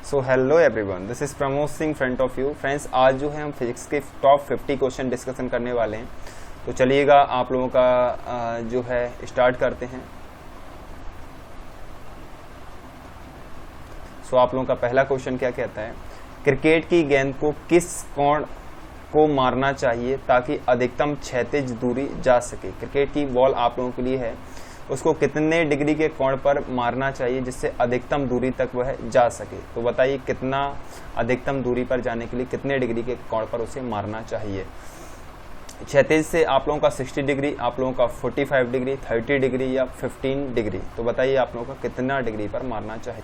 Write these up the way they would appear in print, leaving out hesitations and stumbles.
So hello everyone, this is Pramod Singh front of you. Friends, आज जो है हम फिजिक्स के टॉप 50 क्वेश्चन डिस्कशन करने वाले हैं। तो चलिएगा आप लोगों का जो है स्टार्ट करते हैं। सो आप लोगों का पहला क्वेश्चन क्या कहता है, क्रिकेट की गेंद को किस कोण को मारना चाहिए ताकि अधिकतम क्षैतिज दूरी जा सके। क्रिकेट की बॉल आप लोगों के लिए है, उसको कितने डिग्री के कोण पर मारना चाहिए जिससे अधिकतम दूरी तक वह जा सके। तो बताइए कितना अधिकतम दूरी पर जाने के लिए कितने डिग्री के कोण पर उसे मारना चाहिए। क्षैतिज से आप लोगों का 60 डिग्री, आप लोगों का 45 डिग्री, 30 डिग्री या 15 डिग्री। तो बताइए आप लोगों का कितना डिग्री पर मारना चाहिए।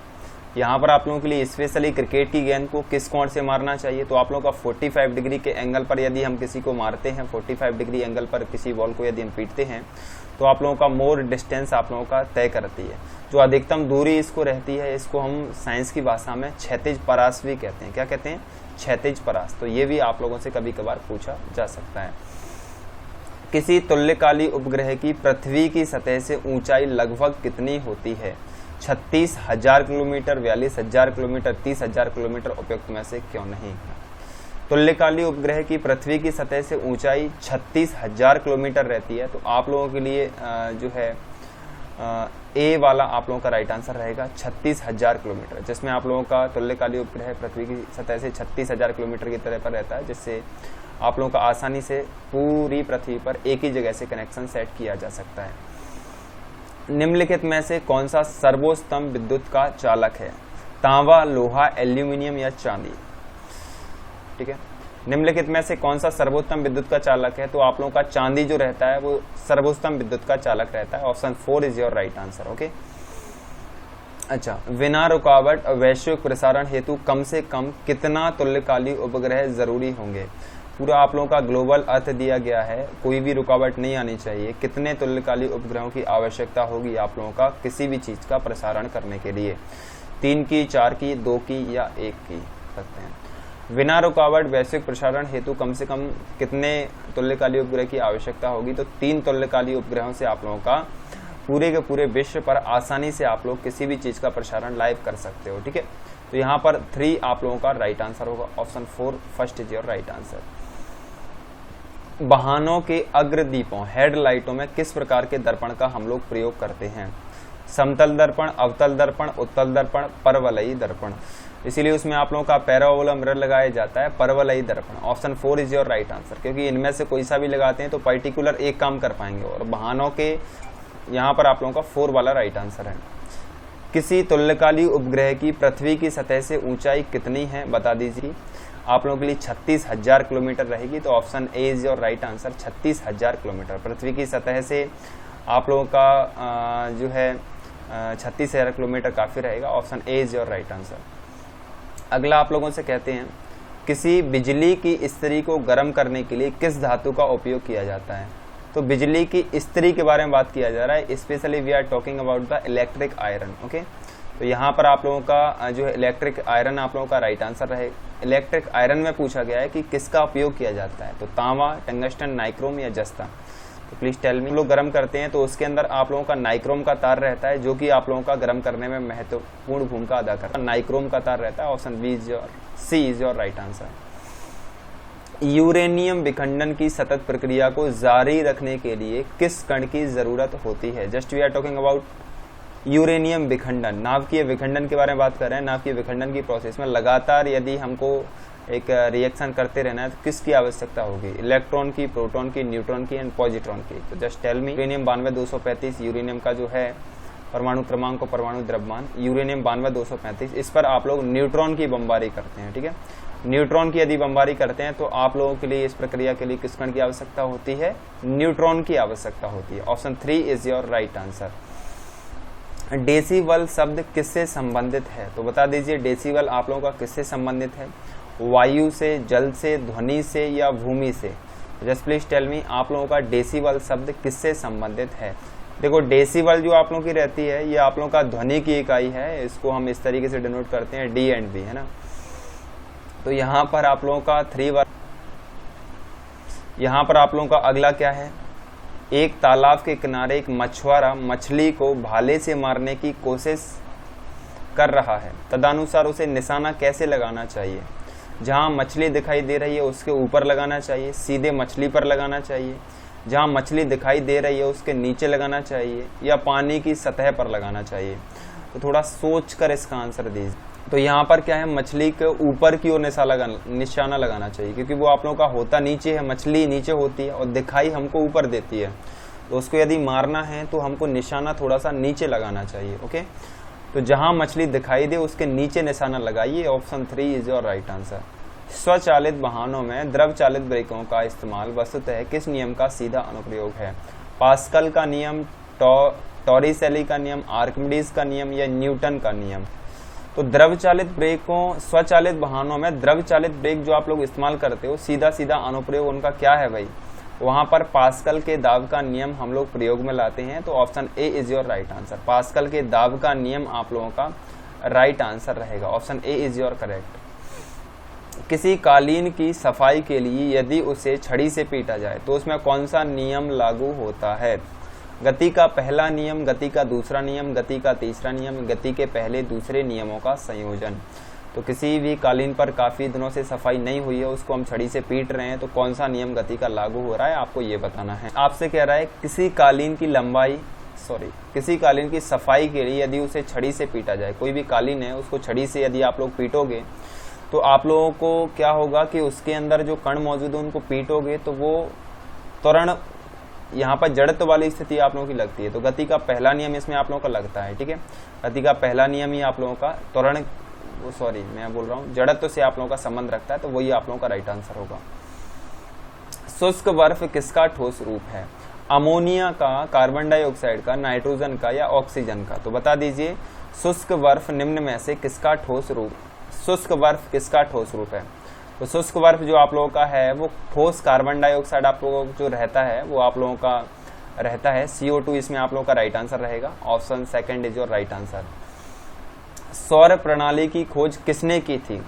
यहाँ पर आप लोगों के लिए स्पेशली क्रिकेट की गेंद को किस कोण से मारना चाहिए। तो आप लोगों का 45 डिग्री के एंगल पर यदि हम किसी को मारते हैं, 45 डिग्री एंगल पर किसी बॉल को यदि हम पीटते हैं तो आप लोगों का मोर डिस्टेंस आप लोगों का तय करती है। जो अधिकतम दूरी इसको रहती है, इसको हम साइंस की भाषा में क्षैतिज परास भी कहते हैं। क्या कहते हैं? क्षैतिज परास। तो ये भी आप लोगों से कभी कभार पूछा जा सकता है। किसी तुल्यकाली उपग्रह की पृथ्वी की सतह से ऊंचाई लगभग कितनी होती है? 36,000 किलोमीटर, 42,000 किलोमीटर, 30,000 किलोमीटर। उपयुक्त में से क्यों नहीं? तुल्यकाली उपग्रह की पृथ्वी की सतह से ऊंचाई 36,000 किलोमीटर रहती है। तो आप लोगों के लिए जो है ए वाला आप लोगों का राइट आंसर रहेगा 36,000 किलोमीटर, जिसमें आप लोगों का तुल्यकाली उपग्रह पृथ्वी की सतह से 36,000 किलोमीटर की तरह पर रहता है, जिससे आप लोगों का आसानी से पूरी पृथ्वी पर एक ही जगह से कनेक्शन सेट किया जा सकता है। निम्नलिखित में से कौन सा सर्वोत्तम विद्युत का चालक है? तांबा, लोहा, एल्यूमिनियम या चांदी। ठीक है, निम्नलिखित में से कौन सा सर्वोत्तम विद्युत का चालक है? तो आप लोगों का चांदी जो रहता है वो सर्वोत्तम विद्युत का चालक रहता है। Option 4 is your right answer. Okay, अच्छा, बिना रुकावट वैश्विक प्रसारण हेतु कम से कम कितना तुल्यकाली उपग्रह जरूरी होंगे? पूरा आप लोगों का ग्लोबल अर्थ दिया गया है, कोई भी रुकावट नहीं आनी चाहिए। कितने तुल्यकाली उपग्रहों की आवश्यकता होगी आप लोगों का किसी भी चीज का प्रसारण करने के लिए? 3 की, 4 की, 2 की या 1 की सकते हैं। बिना रुकावट वैश्विक प्रसारण हेतु कम से कम कितने तुल्यकाली उपग्रह की आवश्यकता होगी? तो 3 तुल्यकाली उपग्रहों से आप लोगों का पूरे के पूरे विश्व पर आसानी से आप लोग किसी भी चीज का प्रसारण लाइव कर सकते हो। ठीक है, तो यहाँ पर 3 आप लोगों का राइट आंसर होगा। Option 4 first is your right answer. वाहनों के अग्रदीपों हेडलाइटों में किस प्रकार के दर्पण का हम लोग प्रयोग करते हैं? समतल दर्पण, अवतल दर्पण, उत्तल दर्पण, परवलयी दर्पण। इसीलिए उसमें आप लोगों का पैराबोला मिरर लगाया जाता है, परवलयी दर्पण। Option 4 is your right answer, क्योंकि इनमें से कोई सा भी लगाते हैं तो पर्टिकुलर एक काम कर पाएंगे। और वाहनों के यहाँ पर आप लोगों का 4 वाला राइट आंसर है। किसी तुल्यकाली उपग्रह की पृथ्वी की सतह से ऊंचाई कितनी है? बता दीजिए। आप लोगों के लिए 36,000 किलोमीटर रहेगी। तो option A is your right answer, 36,000 kilometre. पृथ्वी की सतह से आप लोगों का जो है 36,000 किलोमीटर काफी रहेगा। Option A is your right answer. अगला आप लोगों से कहते हैं, किसी बिजली की इस्त्री को गर्म करने के लिए किस धातु का उपयोग किया जाता है? तो बिजली की इस्त्री के बारे में बात किया जा रहा है। Specially we are talking about the electric iron. Okay, तो यहाँ पर आप लोगों का जो है इलेक्ट्रिक आयरन आप लोगों का राइट आंसर रहे। इलेक्ट्रिक आयरन में पूछा गया है कि किसका उपयोग किया जाता है? तो तांबा, टंगस्टन, नाइक्रोम या जस्ता। तो प्लीज टेल मी। लोग गर्म करते हैं तो उसके अंदर आप लोगों का नाइक्रोम का तार रहता है, जो कि आप लोगों का गर्म करने में महत्वपूर्ण भूमिका अदा करता है। नाइक्रोम का तार रहता है। Option B is your, C is your right answer. Uranium विखंडन की सतत प्रक्रिया को जारी रखने के लिए किस कण की जरूरत होती है? Just we are talking about uranium विखंडन। नाभिकीय विखंडन के बारे में बात कर रहे हैं। नाभिकीय विखंडन की प्रोसेस में लगातार यदि हमको एक रिएक्शन करते रहना है तो किसकी आवश्यकता होगी? इलेक्ट्रॉन की, प्रोटॉन की, न्यूट्रॉन की एंड पॉजिट्रॉन की। तो just tell me. Uranium 92-235 uranium का जो है परमाणु क्रमांक और परमाणु द्रव्यमान, यूरेनियम 92-235। इस पर आप लोग न्यूट्रॉन की बमबारी करते हैं। ठीक है, न्यूट्रॉन की यदि बमबारी करते हैं तो आप लोगों के लिए इस प्रक्रिया के लिए किस कण की आवश्यकता होती है? न्यूट्रॉन की आवश्यकता होती है। Option 3 is your right answer. Decibel शब्द किससे संबंधित है? तो बता दीजिए, डेसिबल आप लोगों का किससे संबंधित है? वायु से, जल से, ध्वनि से या भूमि से? जस्ट प्लीज टेल मी, आप लोगों का डेसिबल शब्द किससे संबंधित है? देखो, डेसिबल जो आप लोगों की रहती है ये आप लोगों का ध्वनि की इकाई है। इसको हम इस तरीके से डिनोट करते हैं डी एंड बी, है ना। तो यहाँ पर आप लोगों का 3 बार, यहाँ पर आप लोगों का अगला क्या है? एक तालाब के किनारे एक मछुआरा मछली को भाले से मारने की कोशिश कर रहा है, तदनुसार उसे निशाना कैसे लगाना चाहिए? जहां मछली दिखाई दे रही है उसके ऊपर लगाना चाहिए, सीधे मछली पर लगाना चाहिए, जहां मछली दिखाई दे रही है उसके नीचे लगाना चाहिए, या पानी की सतह पर लगाना चाहिए? तो थोड़ा सोच कर इसका आंसर दीजिए। तो यहाँ पर क्या है, मछली के ऊपर की ओर निशाना लगाना चाहिए, क्योंकि वो आप लोगों का होता नीचे है, मछली नीचे होती है और दिखाई हमको ऊपर देती है, तो उसको यदि मारना है तो हमको निशाना थोड़ा सा नीचे लगाना चाहिए। ओके, तो जहां मछली दिखाई दे उसके नीचे निशाना लगाइए। Option 3 is your right answer. स्वचालित वाहनों में द्रव चालित ब्रेकों का इस्तेमाल वस्तुतः किस नियम का सीधा अनुप्रयोग है? पास्कल का नियम, टॉरिसेली का नियम, आर्किमिडीज का नियम या न्यूटन का नियम? तो द्रव चालित ब्रेकों, स्वचालित वाहनों में द्रव चालित ब्रेक जो आप लोग इस्तेमाल करते हो, सीधा सीधा अनुप्रयोग उनका क्या है भाई? वहां पर पास्कल के दाब का नियम हम लोग प्रयोग में लाते हैं। तो option A is your right answer. Pascal के दाब का नियम आप लोगों का राइट आंसर रहेगा। Option A is your correct. किसी कालीन की सफाई के लिए यदि उसे छड़ी से पीटा जाए तो उसमें कौन सा नियम लागू होता है? गति का पहला नियम, गति का दूसरा नियम, गति का तीसरा नियम, गति के पहले दूसरे नियमों का संयोजन? तो किसी भी कालीन पर काफी दिनों से सफाई नहीं हुई है, उसको हम छड़ी से पीट रहे हैं, तो कौन सा नियम गति का लागू हो रहा है, आपको ये बताना है। आपसे कह रहा है किसी कालीन की सफाई के लिए यदि उसे छड़ी से पीटा जाए, कोई भी कालीन है उसको छड़ी से यदि आप लोग पीटोगे तो आप लोगों को क्या होगा कि उसके अंदर जो कण मौजूद है उनको पीटोगे तो वो तुरंत यहाँ पर जड़त्व वाली स्थिति आप लोगों की लगती है। तो गति का पहला नियम इसमें आप लोगों का लगता है। ठीक है, गति का पहला नियम ही आप लोगों का त्वरण, मैं बोल रहा हूँ जड़त्व से आप लोगों का संबंध रखता है, तो वही आप लोगों का राइट आंसर होगा। शुष्क बर्फ किसका ठोस रूप है? अमोनिया का, कार्बन डाइऑक्साइड का, नाइट्रोजन का या ऑक्सीजन का? तो बता दीजिए शुष्क बर्फ निम्न में से किसका ठोस रूप, शुष्क बर्फ किसका ठोस रूप है? तो शुष्क बर्फ जो आप लोगों का है वो ठोस कार्बन डाइऑक्साइड आप लोगों को जो रहता है वो आप लोगों का रहता है CO2, इसमें आप लोगों का राइट आंसर रहेगा। Option second is your right answer. सौर प्रणाली की खोज किसने की थी?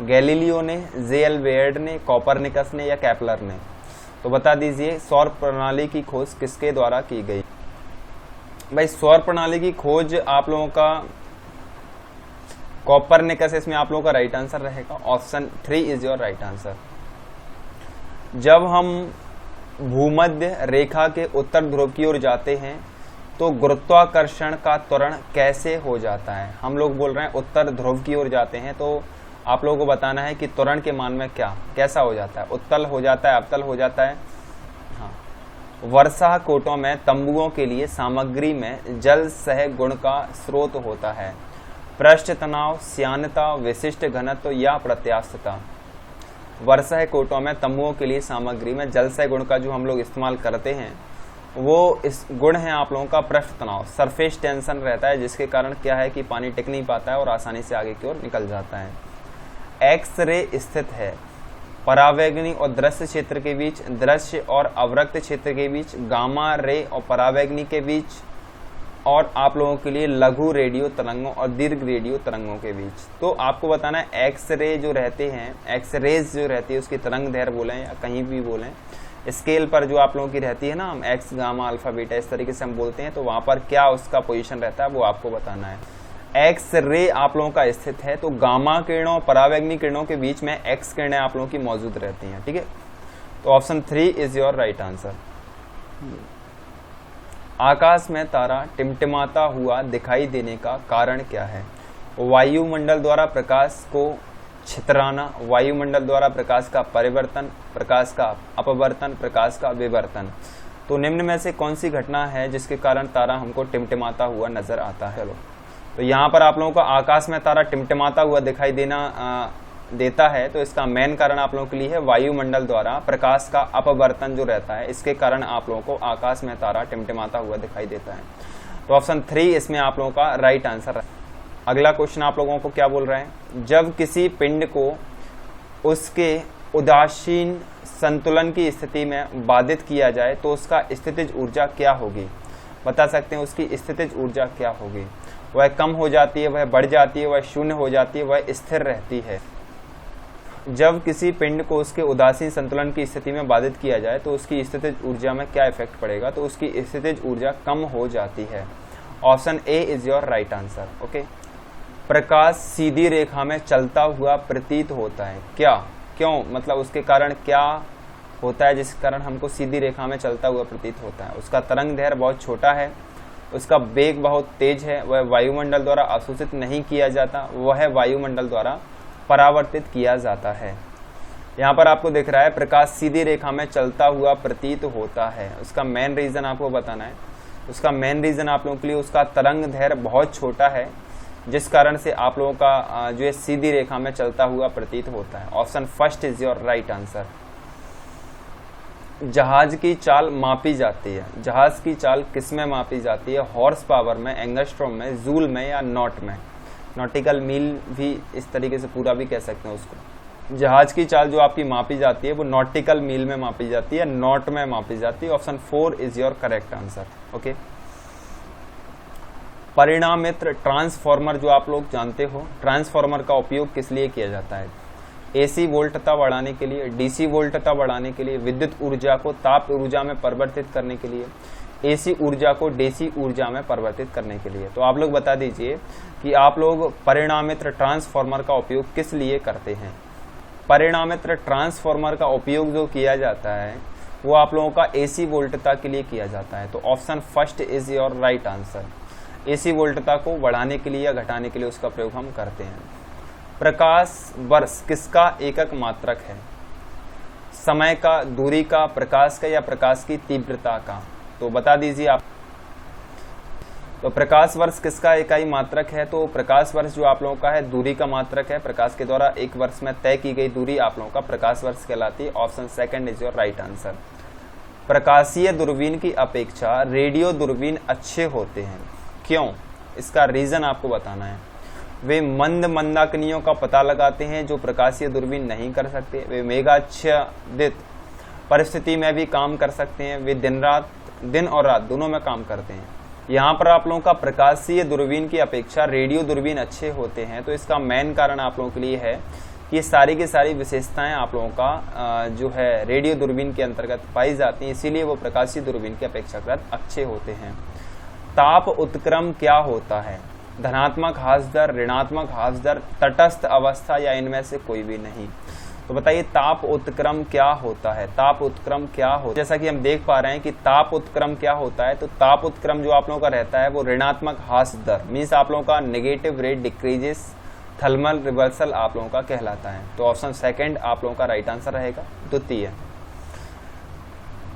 गैलीलियो ने, जे.एल. बेयर्ड ने, कोपरनिकस ने या केपलर ने? तो बता दीजिए सौर प्रणाली की खोज किसके द्वारा की गई? भाई सौर प्रणाली की खोज आप लोगों का कोपरनिकस, इसमें आप लोगों का राइट आंसर रहेगा। Option 3 is your right answer. जब हम भूमध्य रेखा के उत्तर ध्रुव की ओर जाते हैं तो गुरुत्वाकर्षण का त्वरण कैसे हो जाता है? हम लोग बोल रहे हैं उत्तर ध्रुव की ओर जाते हैं, तो आप लोगों को बताना है कि त्वरण के मान में कैसा हो जाता है? उत्तल हो जाता है, अवतल हो जाता है? हाँ। वर्षा कोटों में तंबुओं के लिए सामग्री में जल सह गुण का स्रोत होता है। पृष्ठ तनाव, श्यानता, विशिष्ट घनत्व या प्रत्यास्थता? वर्षा कोटों में तंबुओं के लिए सामग्री में जल सह गुण का जो हम लोग इस्तेमाल करते हैं वो इस गुण है आप लोगों का पृष्ठ तनाव, सरफेस टेंशन रहता है, जिसके कारण क्या है कि पानी टिक नहीं पाता है और आसानी से आगे की ओर निकल जाता है। एक्स रे स्थित है परावैंगनी और दृश्य क्षेत्र के बीच, दृश्य और अवरक्त क्षेत्र के बीच, गामा रे और परावैंगनी के बीच, और आप लोगों के लिए लघु रेडियो तरंगों और दीर्घ रेडियो तरंगों के बीच। तो आपको बताना है एक्स रे जो रहते हैं, एक्स रेज जो रहती है उसकी तरंग दैर्घ्य बोलें या कहीं भी बोलें, स्केल पर जो आप लोगों की रहती है ना, हम एक्स, गामा, अल्फा, बीटा इस तरीके से हम बोलते हैं, तो वहां पर क्या उसका पोजीशन रहता है वो आपको बताना है। एक्स रे आप लोगों का स्थित है तो गामा किरणों और परावैंगनी किरणों के बीच में एक्स किरणें आप लोगों की मौजूद रहती हैं। ठीक है, तो option 3 is your right answer. आकाश में तारा टिमटिमाता हुआ दिखाई देने का कारण क्या है? वायुमंडल द्वारा प्रकाश को छितराना, वायुमंडल द्वारा प्रकाश का परिवर्तन, प्रकाश का अपवर्तन, प्रकाश का विवर्तन? तो निम्न में से कौन सी घटना है जिसके कारण तारा हमको टिमटिमाता हुआ नजर आता है? चलो, तो यहाँ पर आप लोगों को आकाश में तारा टिमटिमाता हुआ दिखाई देता है, तो इसका मेन कारण आप लोगों के लिए है वायुमंडल द्वारा प्रकाश का अपवर्तन जो रहता है, इसके कारण आप लोगों को आकाश में तारा टिमटिमाता हुआ दिखाई देता है। तो ऑप्शन 3 इसमें आप लोगों का राइट आंसर है। अगला क्वेश्चन आप लोगों को क्या बोल रहे हैं? जब किसी पिंड को उसके उदासीन संतुलन की स्थिति में बाधित किया जाए तो उसका स्थितिज ऊर्जा क्या होगी? बता सकते हैं उसकी स्थितिज ऊर्जा क्या होगी? वह कम हो जाती है, वह बढ़ जाती है, वह शून्य हो जाती है, वह स्थिर रहती है? जब किसी पिंड को उसके उदासीन संतुलन की स्थिति में बाधित किया जाए तो उसकी स्थितिज ऊर्जा में क्या इफेक्ट पड़ेगा? तो उसकी स्थितिज ऊर्जा कम हो जाती है। Option A is your right answer. Okay, प्रकाश सीधी रेखा में चलता हुआ प्रतीत होता है। क्या, क्यों, मतलब उसके कारण क्या होता है जिस कारण हमको सीधी रेखा में चलता हुआ प्रतीत होता है? उसका तरंग दैर्घ्य बहुत छोटा है, उसका वेग बहुत तेज है, वह वायुमंडल द्वारा अवशोषित नहीं किया जाता, वह वायुमंडल द्वारा परावर्तित किया जाता है। यहाँ पर आपको दिख रहा है प्रकाश सीधी रेखा में चलता हुआ प्रतीत होता है। उसका मेन रीजन आपको बताना है। उसका मेन रीजन आप लोगों के लिए उसका तरंग दैर्घ्य बहुत छोटा है, जिस कारण से आप लोगों का जो है सीधी रेखा में चलता हुआ प्रतीत होता है। Option first is your right answer. जहाज की चाल मापी जाती है। जहाज की चाल किस में मापी जाती है? हॉर्स पावर में, एंगस्ट्रॉम में, जूल में या नॉट में? नॉटिकल मील भी इस तरीके से पूरा भी कह सकते हैं उसको। जहाज की चाल जो आपकी मापी जाती है वो नॉटिकल मील में मापी जाती है, नॉट में मापी जाती है। Option 4 is your correct answer. Okay. परिणामित्र ट्रांसफॉर्मर जो आप लोग जानते हो, ट्रांसफॉर्मर का उपयोग किस लिए किया जाता है? एसी वोल्टता बढ़ाने के लिए, डीसी वोल्टता बढ़ाने के लिए, विद्युत ऊर्जा को ताप ऊर्जा में परिवर्तित करने के लिए, एसी ऊर्जा को डीसी ऊर्जा में परिवर्तित करने के लिए। तो आप लोग बता दीजिए कि आप लोग परिणामित्र ट्रांसफॉर्मर का उपयोग किस लिए करते हैं? परिणामित्र ट्रांसफॉर्मर का उपयोग जो किया जाता है वो आप लोगों का एसी वोल्टता के लिए किया जाता है। तो option first is your right answer. AC वोल्टता को बढ़ाने के लिए या घटाने के लिए उसका प्रयोग हम करते हैं। प्रकाश वर्ष किसका एकक मात्रक है? समय का, दूरी का, प्रकाश का या प्रकाश की तीव्रता का? तो बता दीजिए आप। तो प्रकाश वर्ष किसका इकाई मात्रक है? तो प्रकाश वर्ष जो आप लोगों का है दूरी का मात्रक है। प्रकाश के द्वारा एक वर्ष में तय की गई दूरी आप लोगों का प्रकाश वर्ष कहलाती है। Option second is your right answer. प्रकाशीय दूरबीन की अपेक्षा रेडियो दूरबीन अच्छे होते हैं। क्यों? इसका रीजन आपको बताना है। वे मंद मंदाकिनियों का पता लगाते हैं जो प्रकाशीय दूरबीन नहीं कर सकते। वे मेघाच्छादित परिस्थिति में भी काम कर सकते हैं। वे दिन और रात दोनों में काम करते हैं। यहाँ पर आप लोगों का प्रकाशीय दूरबीन की अपेक्षा रेडियो दूरबीन अच्छे होते हैं। तो इसका मेन कारण आप लोगों के लिए है कि सारी की सारी विशेषताएं आप लोगों का जो है रेडियो दूरबीन के अंतर्गत पाई जाती हैं, इसीलिए वो प्रकाशीय दूरबीन की अपेक्षाकृत अच्छे होते हैं। ताप उत्क्रम क्या होता है? धनात्मक ह्रास दर, ऋणात्मक ह्रास दर, तटस्थ अवस्था या इनमें से कोई भी नहीं? तो बताइए ताप उत्क्रम क्या होता है? ताप उत्क्रम क्या होता है? जैसा कि हम देख पा रहे हैं कि ताप उत्क्रम क्या होता है, तो ताप उत्क्रम जो आप लोगों का रहता है वो ऋणात्मक ह्रास दर, मीन्स आप लोगों का negative rate decreases thermal reversal आप लोगों का कहलाता है। तो ऑप्शन सेकंड आप लोगों का राइट आंसर रहेगा। द्वितीय,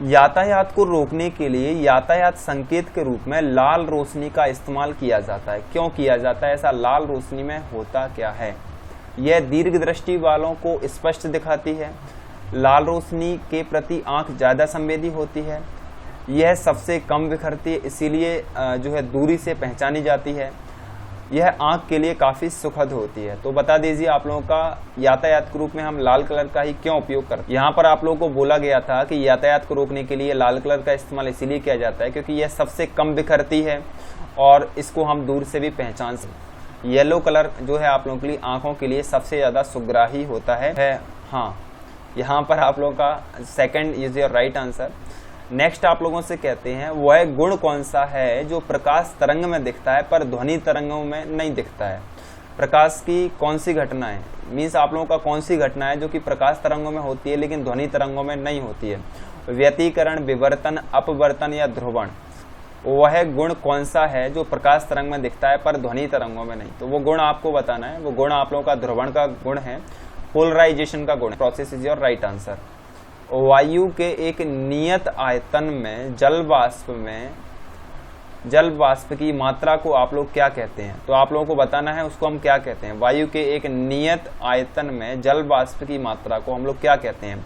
यातायात को रोकने के लिए यातायात संकेत के रूप में लाल रोशनी का इस्तेमाल किया जाता है। क्यों किया जाता है ऐसा? लाल रोशनी में होता क्या है? यह दीर्घ दृष्टि वालों को स्पष्ट दिखाती है। लाल रोशनी के प्रति आंख ज्यादा संवेदी होती है। यह सबसे कम बिखरती है, इसीलिए जो है दूरी से पहचानी जाती है। यह आंख के लिए काफी सुखद होती है। तो बता दीजिए आप लोगों का यातायात के रूप में हम लाल कलर का ही क्यों उपयोग करते हैं? यहाँ पर आप लोगों को बोला गया था कि यातायात को रोकने के लिए लाल कलर का इस्तेमाल इसीलिए किया जाता है क्योंकि यह सबसे कम बिखरती है और इसको हम दूर से भी पहचान सकते। येलो कलर जो है आप लोगों के लिए आंखों के लिए सबसे ज्यादा सुग्राही होता है। हाँ, यहाँ पर आप लोगों का second is your right answer. Next आप लोगों से कहते हैं वह गुण कौन सा है जो प्रकाश तरंग में दिखता है पर ध्वनि तरंगों में नहीं दिखता है? प्रकाश की कौन सी घटना है, मीन्स आप लोगों का कौन सी घटना है जो कि प्रकाश तरंगों में होती है लेकिन ध्वनि तरंगों में नहीं होती है? व्यतिकरण, विवर्तन, अपवर्तन या ध्रुवण? वह गुण कौन सा है जो प्रकाश तरंग में दिखता है पर ध्वनि तरंगों में नहीं? तो वो गुण आपको बताना है। वो गुण आप लोगों का ध्रुवण का गुण है, पोलराइजेशन का गुण। Process is your right answer. वायु के एक नियत आयतन में जल वाष्प की मात्रा को आप लोग क्या कहते हैं? तो आप लोगों को बताना है उसको हम क्या कहते हैं। वायु के एक नियत आयतन में जल वाष्प की मात्रा को हम लोग क्या कहते हैं?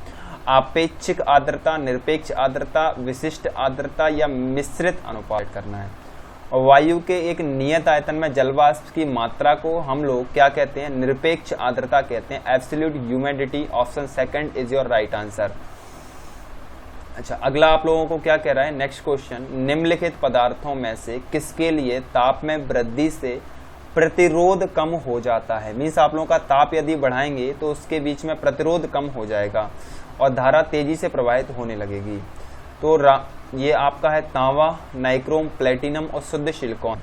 आपेक्षिक आर्द्रता, निरपेक्ष आर्द्रता, विशिष्ट आर्द्रता या मिश्रित अनुपात करना है। और वायु के एक नियत आयतन में जल वाष्प की मात्रा को हम लोग क्या कहते हैं? निरपेक्ष आर्द्रता कहते हैं, absolute humidity. Option second is your right answer. अच्छा, अगला आप लोगों को क्या कह रहा है? नेक्स्ट क्वेश्चन, निम्नलिखित पदार्थों में से किसके लिए ताप में वृद्धि से प्रतिरोध कम हो जाता है? मीन्स आप लोगों का ताप यदि बढ़ाएंगे तो उसके बीच में प्रतिरोध कम हो जाएगा और धारा तेजी से प्रवाहित होने लगेगी। तो ये आपका है तांबा, नाइक्रोम, प्लेटिनम और शुद्ध सिलिकॉन।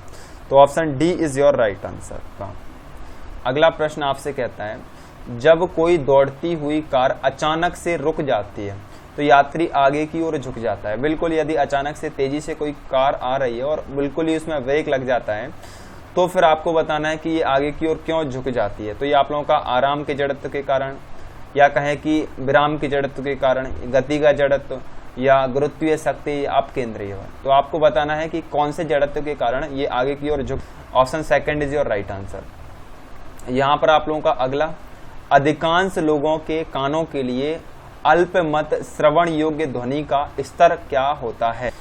तो option D is your right answer. अगला प्रश्न आपसे कहता है, जब कोई दौड़ती हुई कार अचानक से रुक जाती है तो यात्री आगे की ओर झुक जाता है। बिल्कुल, यदि अचानक से तेजी से कोई कार आ रही है और बिल्कुल ही उसमें ब्रेक लग जाता है तो फिर आपको बताना है कि ये आगे की ओर क्यों झुक जाती है। तो ये आप लोगों का आराम के जड़त्व के कारण, या कहें कि विराम के जड़त्व के कारण, गति का जड़त्व, या गुरुत्वीय शक्ति, आप केंद्रीय। तो आपको बताना है कि कौन से जड़त्व के कारण ये आगे की ओर झुक। Option second is your right answer. यहाँ पर आप लोगों का अगला, अधिकांश लोगों के कानों के लिए अल्पमत श्रवण योग्य ध्वनि का स्तर क्या होता है।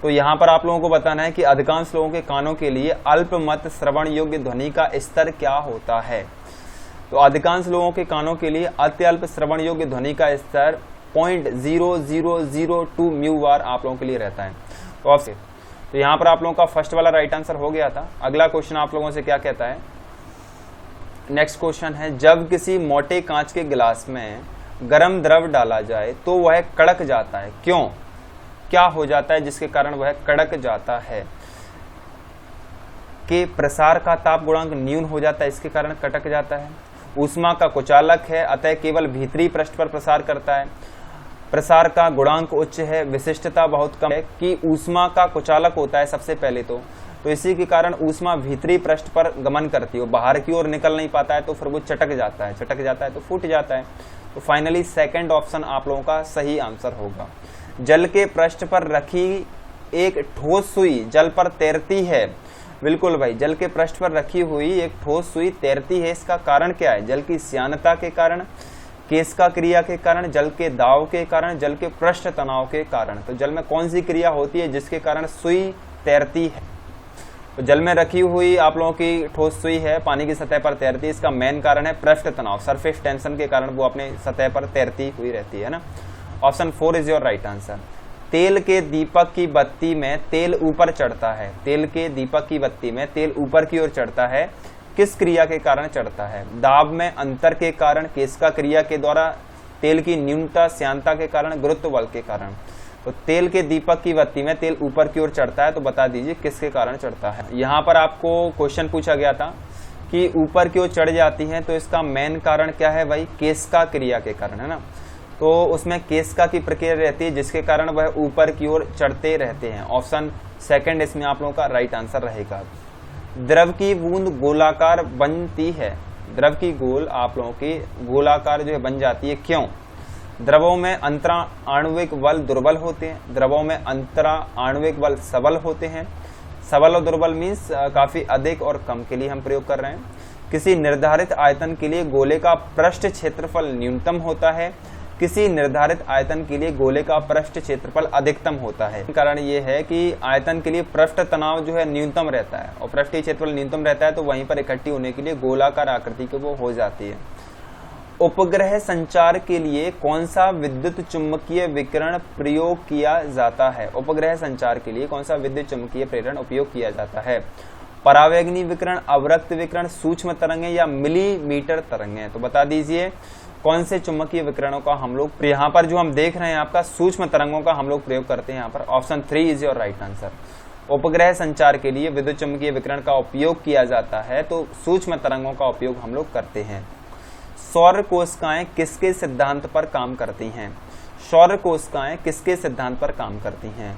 तो यहाँ पर आप लोगों को बताना है कि अधिकांश लोगों के कानों के लिए अल्पमत श्रवण योग्य ध्वनि का स्तर क्या होता है। तो अधिकांश लोगों के कानों के लिए अत्यल्प श्रवण योग्य ध्वनि का स्तर 0.0002 म्यू बार आप लोगों के लिए रहता है। तो यहाँ पर आप लोगों का फर्स्ट वाला राइट आंसर हो गया था। अगला क्वेश्चन आप लोगों से क्या कहता है, नेक्स्ट क्वेश्चन है, जब किसी मोटे कांच के गिलास में गर्म द्रव डाला जाए तो वह कड़क जाता है, क्यों? क्या हो जाता है जिसके कारण वह कड़क जाता है? कि प्रसार का ताप गुणांक न्यून हो जाता है, इसके कारण कड़क जाता है। ऊष्मा का कुचालक है, अतः केवल भीतरी पृष्ठ पर प्रसार करता है। प्रसार का गुणांक उच्च है, विशिष्टता बहुत कम है। कि ऊष्मा का कुचालक होता है सबसे पहले तो इसी के कारण ऊष्मा भीतरी पृष्ठ पर गमन करती है, बाहर की ओर निकल नहीं पाता है, तो फिर वो चटक जाता है तो फूट जाता है। तो फाइनली सेकंड ऑप्शन आप लोगों का सही आंसर होगा। जल के पृष्ठ पर रखी एक ठोस सुई जल पर तैरती है। बिल्कुल भाई, जल के पृष्ठ पर रखी हुई एक ठोस सुई तैरती है, इसका कारण क्या है? जल की श्यानता के कारण, केशिका क्रिया के कारण, जल के दाव के कारण, जल के पृष्ठ तनाव के कारण। तो जल में कौन सी क्रिया होती है जिसके कारण सुई तैरती है? तो जल में रखी हुई आप लोगों की ठोस सुई है, पानी की सतह पर तैरती है, इसका मेन कारण है पृष्ठ तनाव, सरफेस टेंशन के कारण वो अपने सतह पर तैरती हुई रहती है ना। Option 4 is your right answer. तेल के दीपक की बत्ती में तेल ऊपर चढ़ता है, तेल के दीपक की बत्ती में तेल ऊपर की ओर चढ़ता है, किस क्रिया के कारण चढ़ता है? दाब में अंतर के कारण, केशिका क्रिया के द्वारा, तेल की न्यूनता श्यानता के कारण, गुरुत्व बल के कारण। तो तेल के दीपक की बत्ती में तेल ऊपर की ओर चढ़ता है, तो बता दीजिए किसके कारण चढ़ता है। यहाँ पर आपको क्वेश्चन पूछा गया था कि ऊपर की ओर चढ़ जाती है, तो इसका मेन कारण क्या है भाई? केशिका क्रिया के कारण, है ना। तो उसमें केशिका की प्रक्रिया रहती है जिसके कारण वह ऊपर की ओर चढ़ते रहते हैं। ऑप्शन सेकंड इसमें आप लोगों का राइट आंसर रहेगा। द्रव की बूंद गोलाकार बनती है, द्रव की गोल आप लोगों की गोलाकार जो है बन जाती है, क्यों? द्रवों में अंतरा आणविक बल दुर्बल होते हैं, द्रवों में अंतरा आणविक बल सबल होते हैं। सबल और दुर्बल मीन्स काफी अधिक और कम के लिए हम प्रयोग कर रहे हैं। किसी निर्धारित आयतन के लिए गोले का पृष्ठ क्षेत्रफल न्यूनतम होता है, किसी निर्धारित आयतन के लिए गोले का पृष्ठ क्षेत्रफल अधिकतम होता है। कारण ये है कि आयतन के लिए पृष्ठ तनाव जो है न्यूनतम रहता है और पृष्ठीय क्षेत्रफल न्यूनतम रहता है, तो वहीं पर इकट्ठी होने के लिए गोलाकार आकृति की वो हो जाती है। उपग्रह संचार के लिए कौन सा विद्युत चुम्बकीय विकिरण प्रयोग किया जाता है? उपग्रह संचार के लिए कौन सा विद्युत चुम्बकीय प्रेरण उपयोग किया जाता है? परावैगनी विकिरण, अवरक्त विकिरण, सूक्ष्म तरंगें या मिलीमीटर तरंगें? तो बता दीजिए कौन से चुंबकीय विकिरणों का हम लोग, यहाँ पर जो हम देख रहे हैं आपका सूक्ष्म तरंगों का हम लोग प्रयोग करते हैं यहाँ पर। Option 3 is your right answer. उपग्रह संचार के लिए विद्युत चुम्बकीय विकिरण का उपयोग किया जाता है, तो सूक्ष्म तरंगों का उपयोग हम लोग करते हैं। सौर कोशिकाएं किसके सिद्धांत पर काम करती हैं? सौर कोशिकाएं किसके सिद्धांत पर काम करती हैं?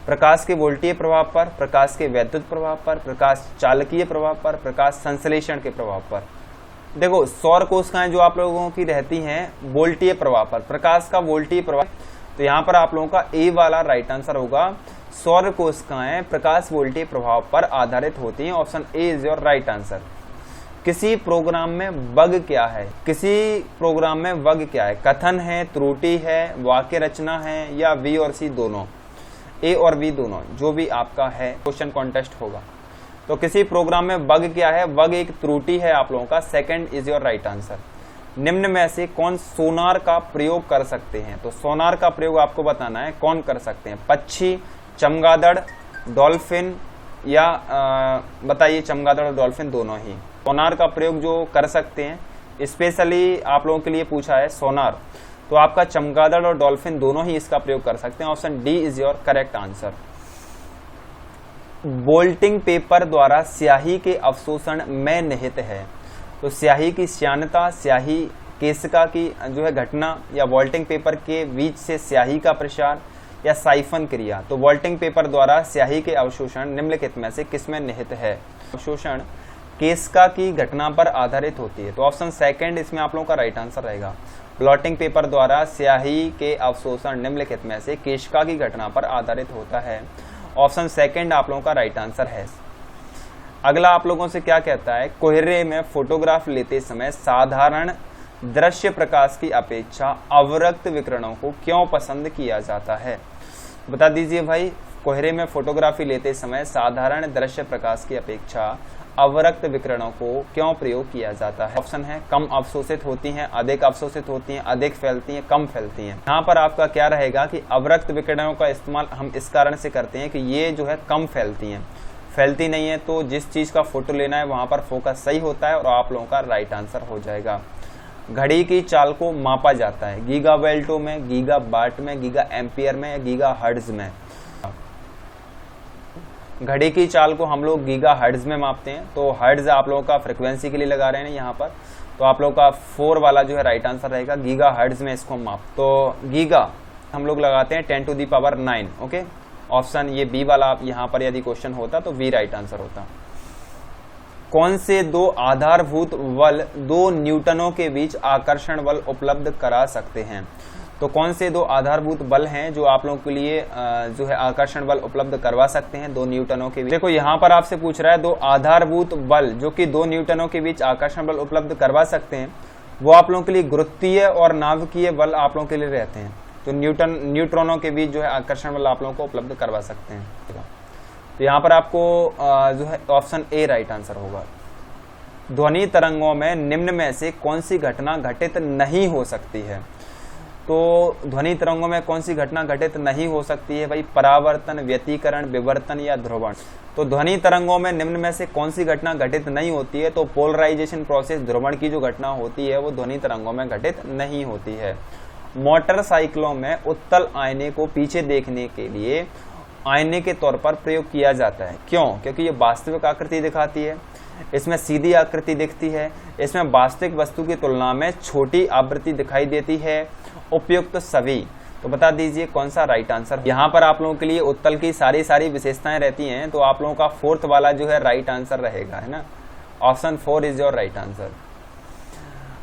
प्रकाश के वोल्टीय प्रभाव पर, प्रकाश के वैद्युत प्रभाव पर, प्रकाश चालकीय प्रभाव पर, प्रकाश संश्लेषण के प्रभाव पर। देखो, सौर कोशिकाएं जो आप लोगों की रहती हैं वोल्टीय प्रभाव पर, प्रकाश का वोल्टीय प्रभाव, तो यहाँ पर आप लोगों का ए वाला राइट आंसर होगा। सौर कोशिकाएं प्रकाश वोल्टीय प्रभाव पर आधारित होती हैं। Option A is your right answer. किसी प्रोग्राम में बग क्या है? किसी प्रोग्राम में बग क्या है? कथन है, त्रुटि है, वाक्य रचना है, या बी और सी दोनों? ए और बी दोनों, जो भी आपका है क्वेश्चन कॉन्टेस्ट होगा। तो किसी प्रोग्राम में बग क्या है? बग एक त्रुटि है आप लोगों का। Second is your right answer. निम्न में से कौन सोनार का प्रयोग कर सकते हैं? तो सोनार का प्रयोग आपको बताना है कौन कर सकते हैं? पक्षी, चमगादड़, डॉल्फिन, या बताइए चमगादड़ और डॉल्फिन दोनों ही। सोनार का प्रयोग जो कर सकते हैं स्पेशली आप लोगों के लिए पूछा है सोनार, तो आपका चमगादड़ और डॉल्फिन दोनों ही इसका प्रयोग कर सकते हैं। Option D is your correct answer. Bolting paper द्वारा स्याही के अवशोषण में निहित है। तो स्याही की श्यानता, स्याही केशिका की जो है घटना, या वॉल्टिंग पेपर के बीच से स्याही का प्रसार, या साइफन क्रिया। तो वॉल्टिंग पेपर द्वारा स्याही के अवशोषण निम्नलिखित में से किसमें निहित है? अवशोषण केशिका की घटना पर आधारित होती है। तो ऑप्शन सेकंड इसमें आप लोगों का राइट आंसर रहेगा। ब्लॉटिंग पेपर द्वारा स्याही के अवशोषण निम्नलिखित में से केशिका की घटना पर आधारित होता है। ऑप्शन सेकंड आप लोगों का राइट आंसर है। अगला आप लोगों से क्या कहता है? कोहरे में फोटोग्राफ लेते समय साधारण दृश्य प्रकाश की अपेक्षा अवरक्त विकिरणों को क्यों पसंद किया जाता है? बता दीजिए भाई, कोहरे में फोटोग्राफी लेते समय साधारण दृश्य प्रकाश की अपेक्षा अवरक्त विकिरणों को क्यों प्रयोग किया जाता है? ऑप्शन है कम अवशोषित होती हैं, अधिक अवशोषित होती हैं, अधिक फैलती हैं, कम फैलती हैं। यहाँ पर आपका क्या रहेगा कि अवरक्त विकिरणों का इस्तेमाल हम इस कारण से करते हैं कि ये जो है कम फैलती हैं। फैलती नहीं है तो जिस चीज का फोटो लेना है वहां पर फोकस सही होता है और आप लोगों का राइट आंसर हो जाएगा। घड़ी की चाल को मापा जाता है गीगा वोल्टों में, गीगा वाट में, गीगा एम्पियर में या गीगा हर्ट्ज में? घड़ी की चाल को हम लोग गीगा हर्ट्ज में मापते हैं। तो हर्ट्ज आप लोगों का फ्रीक्वेंसी के लिए लगा रहे हैं यहाँ पर, तो आप लोगों का 4 वाला जो है राइट आंसर रहेगा। गीगा हर्ट्ज में इसको माप, तो गीगा हम लोग लगाते हैं 10⁹ ओके। ऑप्शन ये बी वाला आप यहाँ पर यदि क्वेश्चन होता तो बी राइट आंसर होता। कौन से दो आधारभूत बल 2 न्यूटनों के बीच आकर्षण बल उपलब्ध करा सकते हैं? तो कौन से 2 आधारभूत बल हैं जो आप लोगों के लिए जो है आकर्षण बल उपलब्ध करवा सकते हैं 2 न्यूटनों के बीच? देखो यहाँ पर आपसे पूछ रहा है 2 आधारभूत बल जो कि 2 न्यूटनों के बीच आकर्षण बल उपलब्ध करवा सकते हैं, वो आप लोगों के लिए गुरुत्वीय और नाभिकीय बल आप लोगों के लिए रहते हैं। तो न्यूट्रॉनों के बीच जो है आकर्षण बल आप लोगों को उपलब्ध करवा सकते हैं। तो यहाँ पर आपको जो है ऑप्शन ए राइट आंसर होगा। ध्वनि तरंगों में निम्न में से कौन सी घटना घटित नहीं हो सकती है? तो ध्वनि तरंगों में कौन सी घटना घटित नहीं हो सकती है भाई? परावर्तन, व्यतिकरण, विवर्तन या ध्रुवण। तो ध्वनि तरंगों में निम्न में से कौन सी घटना घटित नहीं होती है? तो पोलराइजेशन प्रोसेस, ध्रुवण की जो घटना होती है वो ध्वनि तरंगों में घटित नहीं होती है। मोटरसाइकिलों में उत्तल आईने को पीछे देखने के लिए आईने के तौर पर प्रयोग किया जाता है। क्यों? क्योंकि ये वास्तविक आकृति दिखाती है, इसमें सीधी आकृति दिखती है, इसमें वास्तविक वस्तु की तुलना में छोटी आवृत्ति दिखाई देती है, उपयुक्त सभी। तो बता दीजिए कौन सा राइट आंसर? यहाँ पर आप लोगों के लिए उत्तल की सारी विशेषताएं रहती हैं, तो आप लोगों का 4th वाला जो है राइट आंसर रहेगा, है ना। Option 4 is your right answer.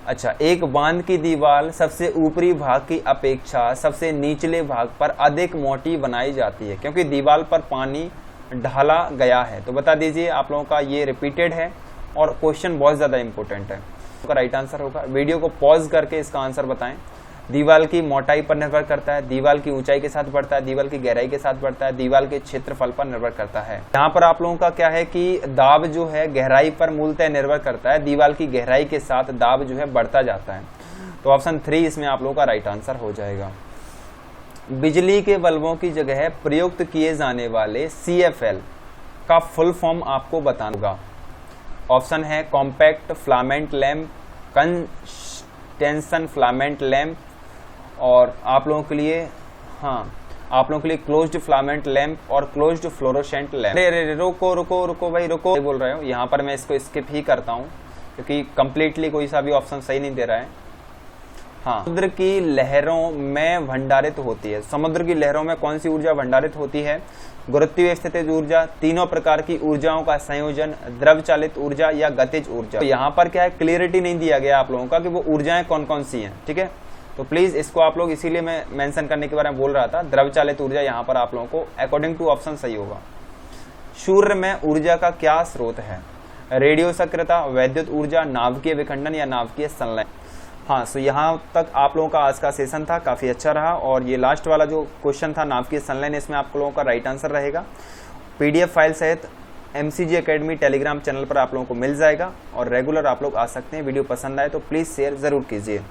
अच्छा, एक बांध की दीवार सबसे ऊपरी भाग की अपेक्षा सबसे निचले भाग पर अधिक मोटी बनाई जाती है क्योंकि दीवार पर पानी ढाला गया है। तो बता दीजिए आप लोगों का ये रिपीटेड है और क्वेश्चन बहुत ज्यादा इंपॉर्टेंट है। तो राइट आंसर होगा, वीडियो को पॉज करके इसका आंसर बताएं। दीवार की मोटाई पर निर्भर करता है, दीवार की ऊंचाई के साथ बढ़ता है, दीवार की गहराई के साथ बढ़ता है, दीवार के क्षेत्रफल पर निर्भर करता है। यहाँ पर आप लोगों का क्या है कि दाब जो है गहराई पर मूलतः निर्भर करता है, दीवार की गहराई के साथ दाब जो है बढ़ता जाता है। तो ऑप्शन 3 इसमें आप लोगों का राइट आंसर हो जाएगा। बिजली के बल्बों की जगह प्रयुक्त किए जाने वाले CFL का फुल फॉर्म आपको बताना होगा। ऑप्शन है compact filament lamp, contention filament lamp, और आप लोगों के लिए आप लोगों के लिए क्लोज्ड फिलामेंट लैंप और क्लोज्ड फ्लोरोसेंट लैंप। अरे रुको भाई रुको, बोल रहे हो। यहाँ पर मैं इसको स्किप ही करता हूँ क्योंकि कंप्लीटली कोई सा भी ऑप्शन सही नहीं दे रहा है। समुद्र की लहरों में भंडारित होती है। समुद्र की लहरों में कौन सी ऊर्जा भंडारित होती है? गुरुत्वीय स्थितिज ऊर्जा, तीनों प्रकार की ऊर्जाओं का संयोजन, द्रव चालित ऊर्जा या गतिज ऊर्जा। तो यहाँ पर क्या है, क्लियरिटी नहीं दिया गया आप लोगों का कि वो ऊर्जाएं कौन कौन सी हैं, ठीक है। तो प्लीज इसको आप लोग, इसीलिए मैं मेंशन करने के बारे में बोल रहा था, द्रव चालित ऊर्जा यहाँ पर आप लोगों को अकॉर्डिंग टू ऑप्शन सही होगा। सूर्य में ऊर्जा का क्या स्रोत है? रेडियो सक्रियता, वैद्युत ऊर्जा, नाभिकीय विखंडन या नाभिकीय संलयन। सो यहाँ तक आप लोगों का आज का सेशन था, काफी अच्छा रहा। और ये लास्ट वाला जो क्वेश्चन था नाभिकीय संलयन, इसमें आप लोगों का राइट आंसर रहेगा। PDF फाइल सहित MCG एकेडमी टेलीग्राम चैनल पर आप लोगों को मिल जाएगा और रेगुलर आप लोग आ सकते हैं। वीडियो पसंद आए तो प्लीज शेयर जरूर कीजिए।